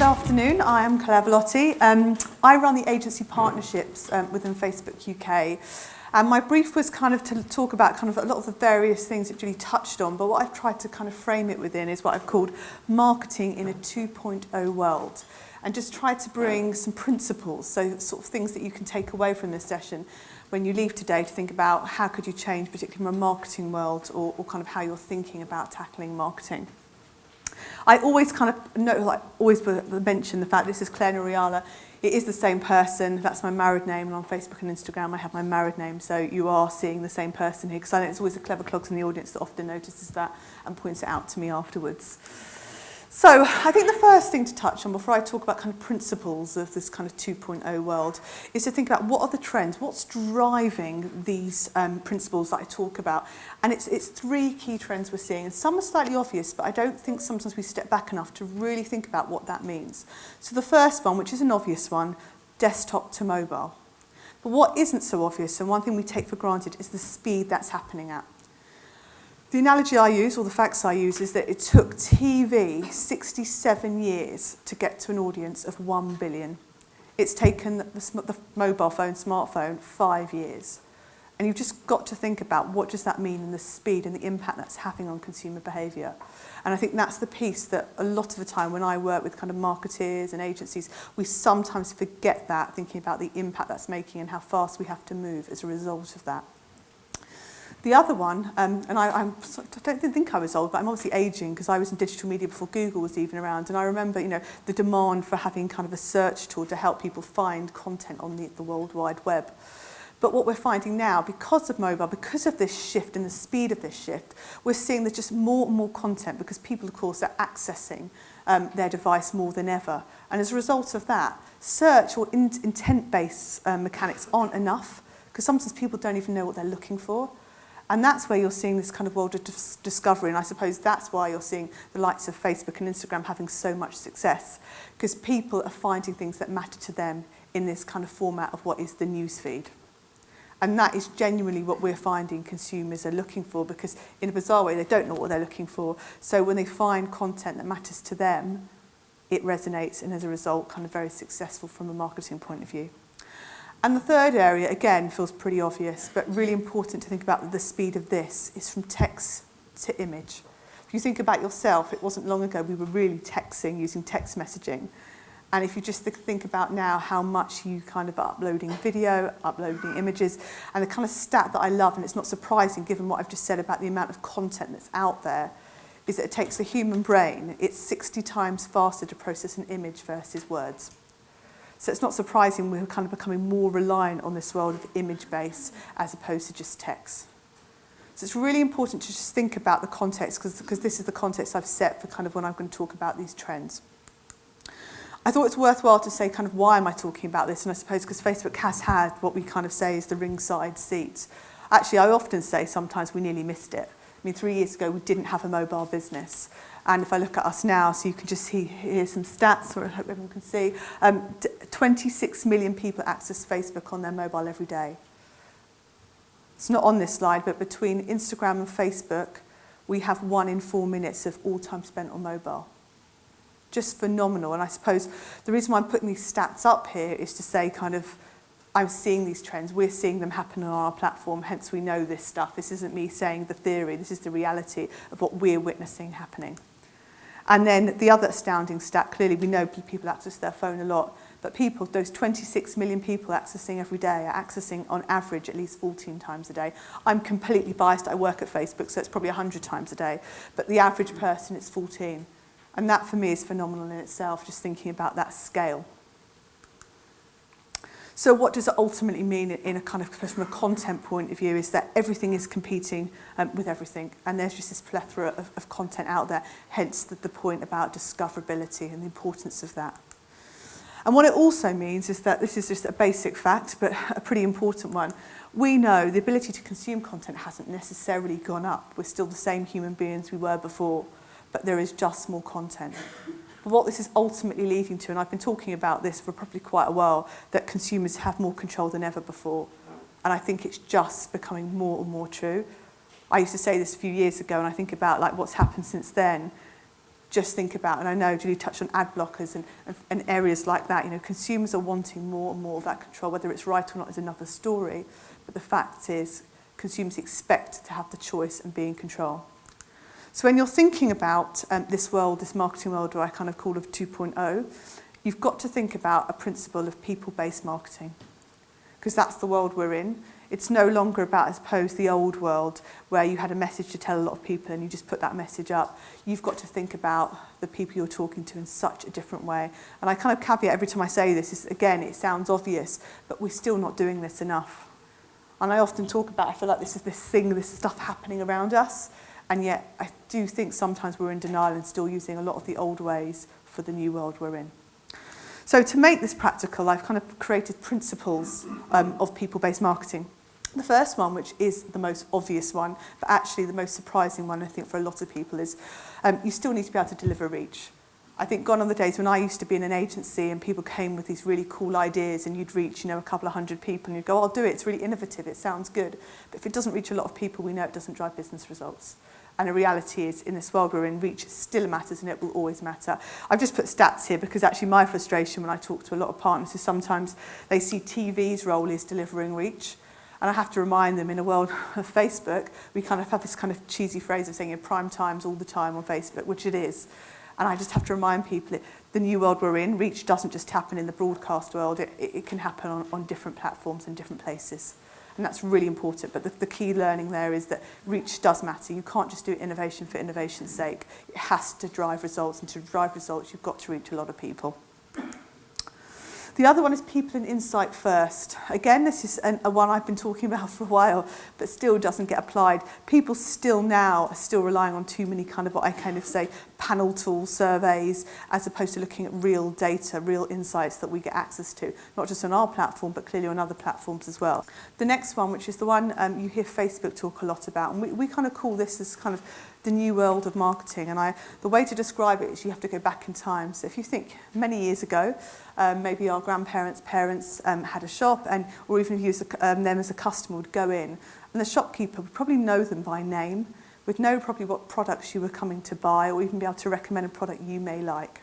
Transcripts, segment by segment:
afternoon, I am Claire Valoti. I run the agency partnerships within Facebook UK. And my brief was kind of to talk about kind of a lot of the various things that Julie touched on, but what I've tried to kind of frame it within is what I've called marketing in a 2.0 world. And just try to bring some principles, so sort of things that you can take away from this session when you leave today to think about how could you change, particularly from a marketing world, or kind of how you're thinking about tackling marketing. I always kind of always mention the fact this is Claire Nuriala. It is the same person. That's my married name, and on Facebook and Instagram I have my married name, so you are seeing the same person here, because I know it's always the clever clogs in the audience that often notices that and points it out to me afterwards. So I think the first thing to touch on before I talk about kind of principles of this kind of 2.0 world is to think about what are the trends, what's driving these principles that I talk about. And it's three key trends we're seeing, and some are slightly obvious, but I don't think sometimes we step back enough to really think about what that means. So the first one, which is an obvious one, desktop to mobile. But what isn't so obvious, and one thing we take for granted, is the speed that's happening at. The analogy I use, or the facts I use, is that it took TV 67 years to get to an audience of 1 billion. It's taken the mobile phone, smartphone, 5 years. And you've just got to think about what does that mean and the speed and the impact that's having on consumer behaviour. And I think that's the piece that a lot of the time when I work with kind of marketers and agencies, we sometimes forget that, thinking about the impact that's making and how fast we have to move as a result of that. The other one, and I don't think I was old, but I'm obviously ageing because I was in digital media before Google was even around. And I remember, the demand for having kind of a search tool to help people find content on the World Wide Web. But what we're finding now, because of mobile, because of this shift and the speed of this shift, we're seeing there's just more and more content because people, of course, are accessing their device more than ever. And as a result of that, search or intent-based mechanics aren't enough because sometimes people don't even know what they're looking for. And that's where you're seeing this kind of world of discovery. And I suppose that's why you're seeing the likes of Facebook and Instagram having so much success, because people are finding things that matter to them in this kind of format of what is the news feed. And that is genuinely what we're finding consumers are looking for, because in a bizarre way, they don't know what they're looking for. So when they find content that matters to them, it resonates, and as a result, kind of very successful from a marketing point of view. And the third area, again, feels pretty obvious, but really important to think about the speed of this, is from text to image. If you think about yourself, it wasn't long ago we were really texting, using text messaging. And if you just think about now how much you kind of are uploading video, uploading images, and the kind of stat that I love, and it's not surprising given what I've just said about the amount of content that's out there, is that it takes the human brain, it's 60 times faster to process an image versus words. So it's not surprising we're kind of becoming more reliant on this world of image-based as opposed to just text. So it's really important to just think about the context, because this is the context I've set for kind of when I'm going to talk about these trends. I thought it's worthwhile to say kind of why am I talking about this, and I suppose because Facebook has had what we kind of say is the ringside seat. Actually, I often say sometimes we nearly missed it. I mean, 3 years ago we didn't have a mobile business. And if I look at us now, so you can just see here some stats, or I hope everyone can see, 26 million people access Facebook on their mobile every day. It's not on this slide, but between Instagram and Facebook, we have 1 in 4 minutes of all time spent on mobile. Just phenomenal. And I suppose the reason why I'm putting these stats up here is to say kind of, I'm seeing these trends, we're seeing them happen on our platform, hence we know this stuff. This isn't me saying the theory, this is the reality of what we're witnessing happening. And then the other astounding stat, clearly we know people access their phone a lot, but people, those 26 million people accessing every day are accessing on average at least 14 times a day. I'm completely biased, I work at Facebook, so it's probably 100 times a day, but the average person is 14. And that for me is phenomenal in itself, just thinking about that scale. So what does it ultimately mean in a kind of, from a content point of view, is that everything is competing with everything, and there's just this plethora of content out there, hence the point about discoverability and the importance of that. And what it also means is that this is just a basic fact, but a pretty important one. We know the ability to consume content hasn't necessarily gone up. We're still the same human beings we were before, but there is just more content. But what this is ultimately leading to, and I've been talking about this for probably quite a while, that consumers have more control than ever before. And I think it's just becoming more and more true. I used to say this a few years ago, and I think about like what's happened since then. just think about, and I know Julie touched on ad blockers and areas like that. You know, consumers are wanting more and more of that control. Whether it's right or not is another story. But the fact is, consumers expect to have the choice and be in control. So when you're thinking about this world, this marketing world, what I kind of call of 2.0, you've got to think about a principle of people-based marketing, because that's the world we're in. It's no longer about, I suppose, the old world where you had a message to tell a lot of people and you just put that message up. You've got to think about the people you're talking to in such a different way. And I kind of caveat every time I say this is, again, it sounds obvious, but we're still not doing this enough. And I often talk about, I feel like this is this thing, this stuff happening around us. And yet I do think sometimes we're in denial and still using a lot of the old ways for the new world we're in. So to make this practical, I've kind of created principles of people-based marketing. The first one, which is the most obvious one, but actually the most surprising one, I think, for a lot of people is you still need to be able to deliver reach. I think gone are the days when I used to be in an agency and people came with these really cool ideas and you'd reach, you know, a couple of hundred people and you'd go, I'll do it, it's really innovative, it sounds good. But if it doesn't reach a lot of people, we know it doesn't drive business results. And the reality is, in this world we're in, reach still matters and it will always matter. I've just put stats here because actually my frustration when I talk to a lot of partners is sometimes they see TV's role is delivering reach. And I have to remind them, in a world of Facebook, we kind of have this kind of cheesy phrase of saying in prime times all the time on Facebook, which it is. And I just have to remind people, the new world we're in, reach doesn't just happen in the broadcast world, it can happen on different platforms and different places. And that's really important, but the key learning there is that reach does matter. You can't just do innovation for innovation's sake. It has to drive results, and to drive results, you've got to reach a lot of people. The other one is people and insight first. Again, this is a one I've been talking about for a while, but still doesn't get applied. People still now are still relying on too many kind of what I kind of say panel tool surveys, as opposed to looking at real data, real insights that we get access to, not just on our platform, but clearly on other platforms as well. The next one, which is the one you hear Facebook talk a lot about, and we kind of call this as kind of the new world of marketing. And the way to describe it is you have to go back in time. So if you think many years ago, maybe our grandparents' parents had a shop, or even if you use them as a customer, would go in, and the shopkeeper would probably know them by name, would know probably what products you were coming to buy, or even be able to recommend a product you may like.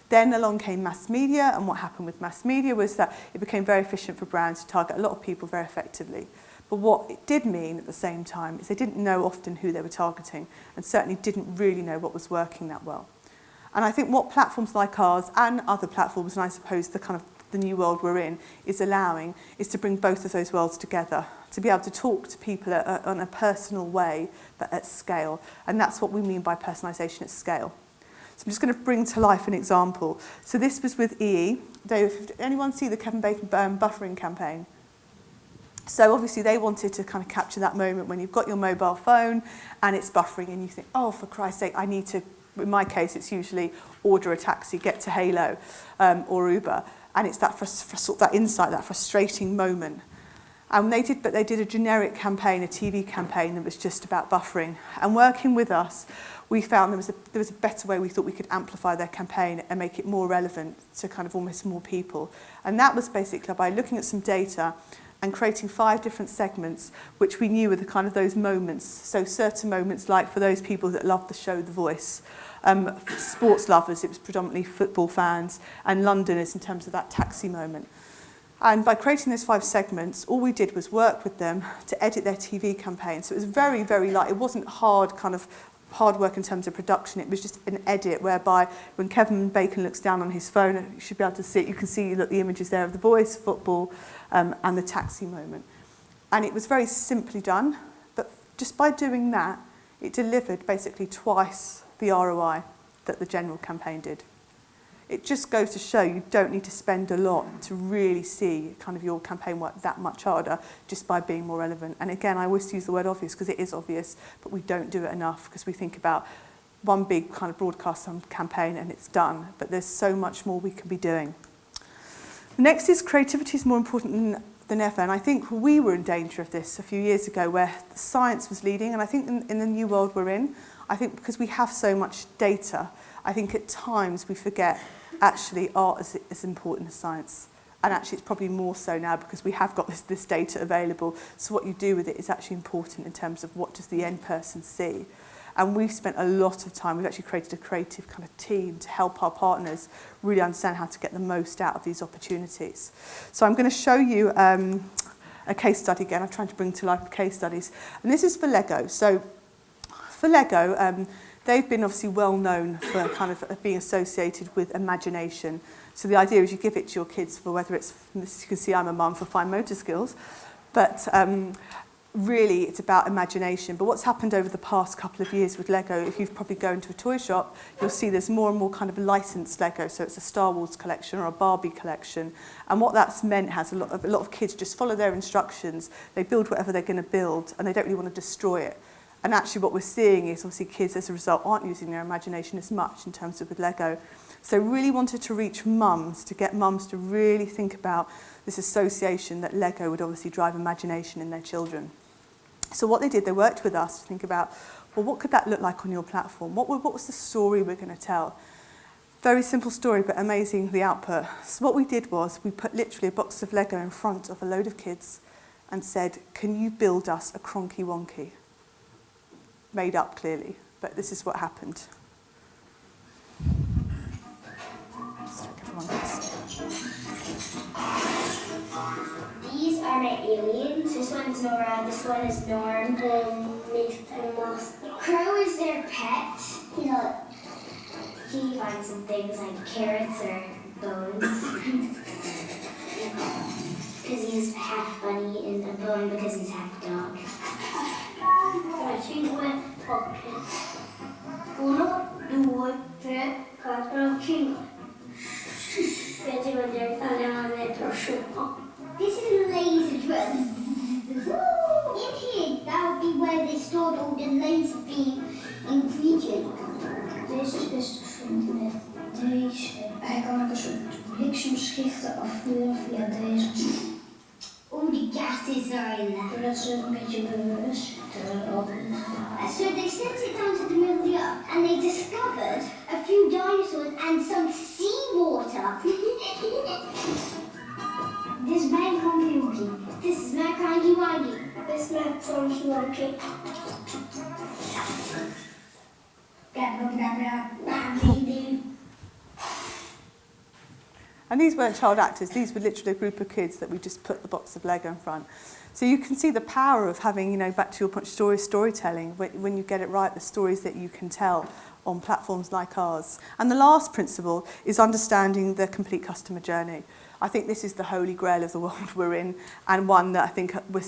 Then along came mass media, and what happened with mass media was that it became very efficient for brands to target a lot of people very effectively. But what it did mean at the same time is they didn't know often who they were targeting, and certainly didn't really know what was working that well. And I think what platforms like ours and other platforms, and I suppose the kind of the new world we're in, is allowing is to bring both of those worlds together, to be able to talk to people on a personal way, but at scale. And that's what we mean by personalisation at scale. So I'm just going to bring to life an example. So this was with EE. Did anyone see the Kevin Bacon buffering campaign? So obviously they wanted to kind of capture that moment when you've got your mobile phone and it's buffering and you think, oh, for Christ's sake, I need to, in my case, it's usually order a taxi, get to Halo or Uber. And it's that sort of that insight, that frustrating moment. And they did a generic campaign, a TV campaign that was just about buffering. And working with us, we found there was a better way we thought we could amplify their campaign and make it more relevant to kind of almost more people. And that was basically by looking at some data and creating 5 different segments, which we knew were the kind of those moments. So certain moments, like for those people that love the show The Voice, sports lovers, it was predominantly football fans, and Londoners in terms of that taxi moment. And by creating those 5 segments, all we did was work with them to edit their TV campaign. So it was very, very light. It wasn't hard work in terms of production. It was just an edit whereby when Kevin Bacon looks down on his phone, you should be able to see it. You can see the images there of The Voice, football, and the taxi moment. And it was very simply done, but just by doing that, it delivered basically twice the ROI that the general campaign did. It just goes to show you don't need to spend a lot to really see kind of your campaign work that much harder just by being more relevant. And again, I always use the word obvious because it is obvious, but we don't do it enough because we think about one big kind of broadcast campaign and it's done, but there's so much more we can be doing. The next is creativity is more important than ever, and I think we were in danger of this a few years ago where the science was leading, and I think in the new world we're in, I think because we have so much data, I think at times we forget actually art is as important as science. And actually it's probably more so now because we have got this data available. So what you do with it is actually important in terms of what does the end person see. And we've spent a lot of time, we've actually created a creative kind of team to help our partners really understand how to get the most out of these opportunities. So I'm going to show you a case study again. I'm trying to bring to life case studies. And this is for Lego. So for Lego, they've been obviously well known for kind of being associated with imagination. So the idea is you give it to your kids for whether it's, as you can see I'm a mum, for fine motor skills, but really it's about imagination. But what's happened over the past couple of years with Lego, if you've probably gone to a toy shop, you'll see there's more and more kind of licensed Lego. So it's a Star Wars collection or a Barbie collection. And what that's meant has a lot of kids just follow their instructions. They build whatever they're going to build and they don't really want to destroy it. And actually what we're seeing is obviously kids as a result aren't using their imagination as much in terms of with Lego. So really wanted to reach mums, to get mums to really think about this association that Lego would obviously drive imagination in their children. So what they did, they worked with us to think about, well, what could that look like on your platform? What was the story we're going to tell? Very simple story, but amazing the output. So what we did was we put literally a box of Lego in front of a load of kids and said, can you build us a cronky wonky? Made up clearly, but this is what happened. These are my aliens. This one's Nora, this one is Norm. Crow is their pet. You know, he finds some things like carrots or bones. Because he's half bunny and a bone because he's half dog. Uno, due, tre, quattro, cinque. This is a laser drum. In here, that would be where they stored all the laser beam ingredients. Deze is best gevonden met deze. Hij kan ook een soort bliksemschichten afvuren via deze. All the gases are in there. Zodat ze een beetje bewust So they sent it down to the middle of the earth and they discovered a few dinosaurs and some seawater. This is my cranky wonky. This is my cranky wonky. This is my cranky wonky. And these weren't child actors, these were literally a group of kids that we just put the box of Lego in front. So you can see the power of having, you know, back to your point, storytelling, when you get it right, the stories that you can tell on platforms like ours. And the last principle is understanding the complete customer journey. I think this is the holy grail of the world we're in, and one that I think we've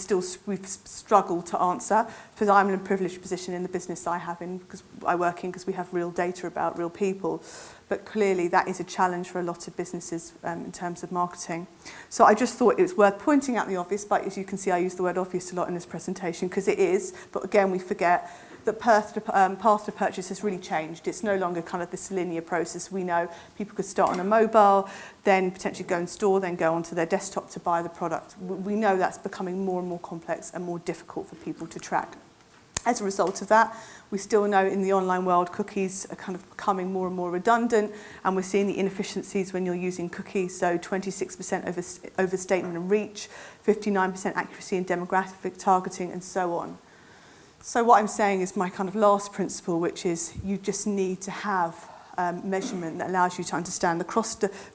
struggled to answer, because I'm in a privileged position in the business I have in, because I work in, because we have real data about real people. But clearly that is a challenge for a lot of businesses in terms of marketing. So I just thought it was worth pointing out the obvious, but as you can see I use the word obvious a lot in this presentation, because it is, but again we forget that path to purchase has really changed. It's no longer kind of this linear process. We know people could start on a mobile, then potentially go in store, then go onto their desktop to buy the product. We know that's becoming more and more complex and more difficult for people to track. As a result of that, we still know in the online world cookies are kind of becoming more and more redundant, and we're seeing the inefficiencies when you're using cookies, so 26% overstatement and reach, 59% accuracy in demographic targeting, and so on. So what I'm saying is my kind of last principle, which is you just need to have measurement that allows you to understand the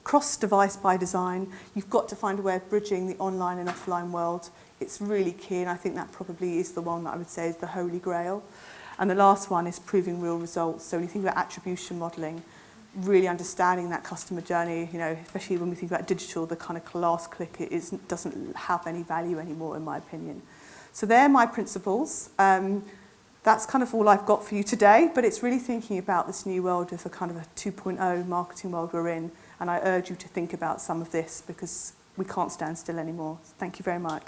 cross-device by design. You've got to find a way of bridging the online and offline world. It's really key, and I think that probably is the one that I would say is the Holy Grail. And the last one is proving real results. So when you think about attribution modelling, really understanding that customer journey, you know, especially when we think about digital, the kind of last click doesn't have any value anymore, in my opinion. So they're my principles. That's kind of all I've got for you today, but it's really thinking about this new world of a kind of a 2.0 marketing world we're in, and I urge you to think about some of this because we can't stand still anymore. Thank you very much.